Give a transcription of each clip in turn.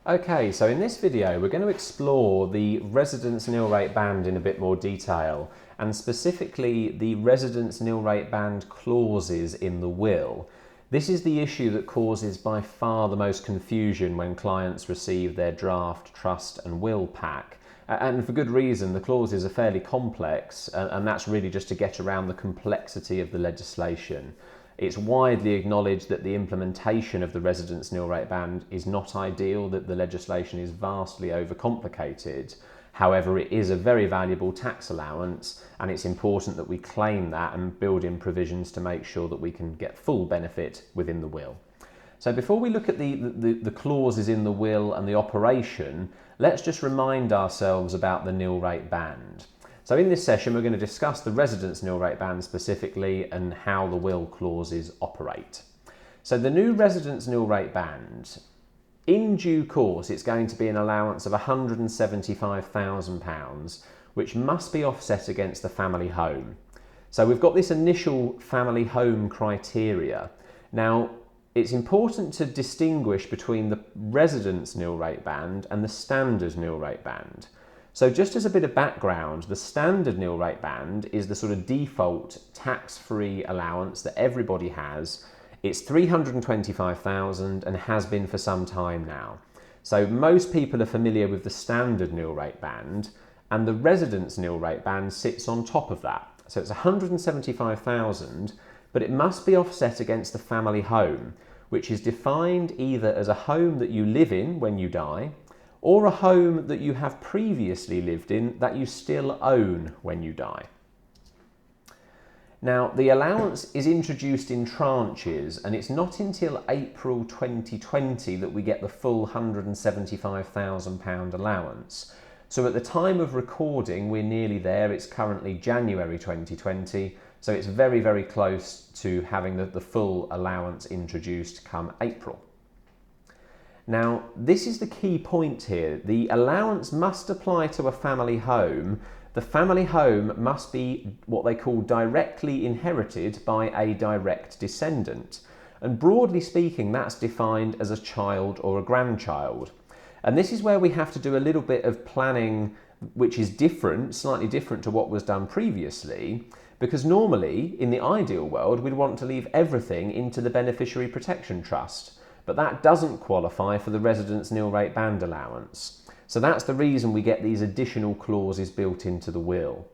Okay, so in this video we're going to explore the Residence Nil Rate Band in a bit more detail, and specifically the Residence Nil Rate Band clauses in the will. This is the issue that causes by far the most confusion when clients receive their draft trust and will pack. And for good reason. The clauses are fairly complex, and that's really just to get around the complexity of the legislation. It's widely acknowledged that the implementation of the Residence Nil Rate Band is not ideal, that the legislation is vastly overcomplicated. However, it is a very valuable tax allowance, and it's important that we claim that and build in provisions to make sure that we can get full benefit within the will. So before we look at the clauses in the will and the operation, let's just remind ourselves about the nil rate band. So in this session, we're going to discuss the Residence Nil Rate Band specifically and how the will clauses operate. So the new Residence Nil Rate Band, in due course, it's going to be an allowance of £175,000, which must be offset against the family home. So we've got this initial family home criteria. Now, it's important to distinguish between the Residence Nil Rate Band and the Standard Nil Rate Band. So just as a bit of background, the Standard Nil Rate Band is the sort of default tax-free allowance that everybody has. It's £325,000 and has been for some time now. So most people are familiar with the Standard Nil Rate Band, and the Residence Nil Rate Band sits on top of that. So it's £175,000, but it must be offset against the family home, which is defined either as a home that you live in when you die, or a home that you have previously lived in that you still own when you die. Now, the allowance is introduced in tranches, and it's not until April 2020 that we get the full £175,000 allowance. So at the time of recording, we're nearly there. It's currently January 2020, so it's very, very close to having the full allowance introduced come April. Now, this is the key point here. The allowance must apply to a family home. The family home must be what they call directly inherited by a direct descendant. And broadly speaking, that's defined as a child or a grandchild. And this is where we have to do a little bit of planning, which is different, slightly different to what was done previously, because normally, in the ideal world, we'd want to leave everything into the beneficiary protection trust. But that doesn't qualify for the Residence Nil Rate Band allowance. So that's the reason we get these additional clauses built into the will.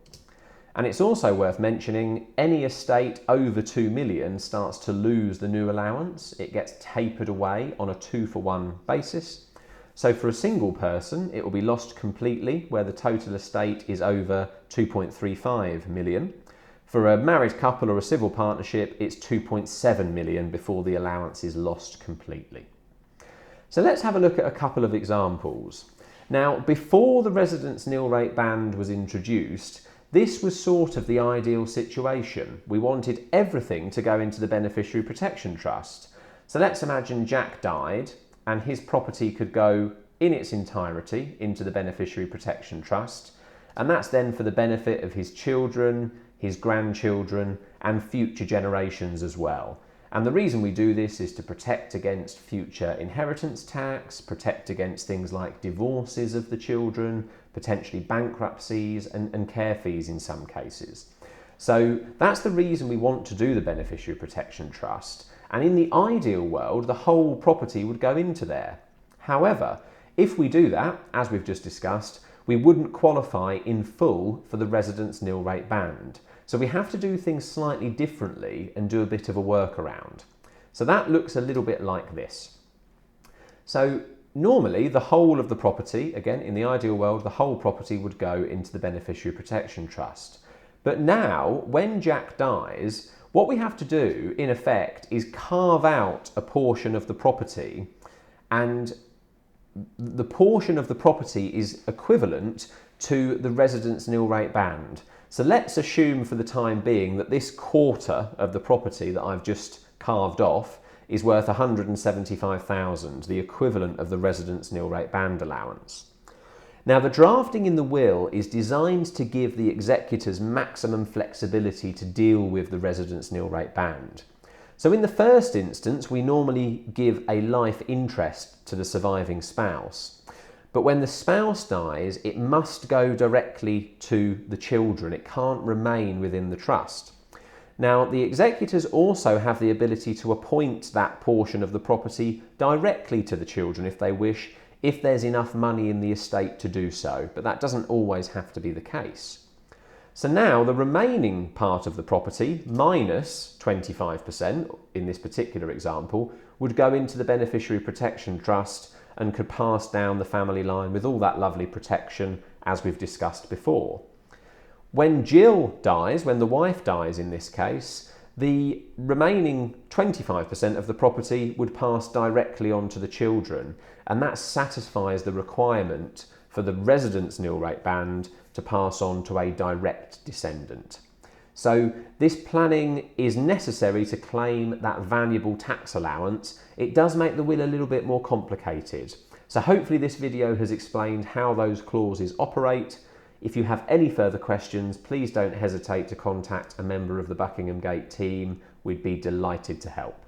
And it's also worth mentioning, any estate over 2 million starts to lose the new allowance. It gets tapered away on a 2-for-1 basis. So for a single person, it will be lost completely, where the total estate is over 2.35 million. For a married couple or a civil partnership, it's 2.7 million before the allowance is lost completely. So let's have a look at a couple of examples. Now, before the Residence Nil Rate Band was introduced, this was sort of the ideal situation. We wanted everything to go into the beneficiary protection trust. So let's imagine Jack died and his property could go in its entirety into the beneficiary protection trust, and that's then for the benefit of his children, his grandchildren, and future generations as well. And the reason we do this is to protect against future inheritance tax, protect against things like divorces of the children, potentially bankruptcies and care fees in some cases. So that's the reason we want to do the beneficiary protection trust. And in the ideal world, the whole property would go into there. However, if we do that, as we've just discussed, we wouldn't qualify in full for the Residence Nil Rate Band. So we have to do things slightly differently and do a bit of a workaround. So that looks a little bit like this. So normally the whole of the property, again in the ideal world, the whole property would go into the beneficiary protection trust. But now, when Jack dies, what we have to do in effect is carve out a portion of the property, and the portion of the property is equivalent to the Residence Nil Rate Band. So let's assume for the time being that this quarter of the property that I've just carved off is worth £175,000, the equivalent of the Residence Nil Rate Band allowance. Now, the drafting in the will is designed to give the executors maximum flexibility to deal with the Residence Nil Rate Band. So in the first instance, we normally give a life interest to the surviving spouse. But when the spouse dies, it must go directly to the children. It can't remain within the trust. Now, the executors also have the ability to appoint that portion of the property directly to the children if they wish, if there's enough money in the estate to do so, but that doesn't always have to be the case. So now the remaining part of the property, minus 25% in this particular example, would go into the beneficiary protection trust and could pass down the family line with all that lovely protection as we've discussed before. When Jill dies, when the wife dies in this case, the remaining 25% of the property would pass directly on to the children, and that satisfies the requirement for the Residence Nil Rate Band to pass on to a direct descendant. So this planning is necessary to claim that valuable tax allowance. It does make the will a little bit more complicated. So hopefully this video has explained how those clauses operate. If you have any further questions, please don't hesitate to contact a member of the Buckingham Gate team. We'd be delighted to help.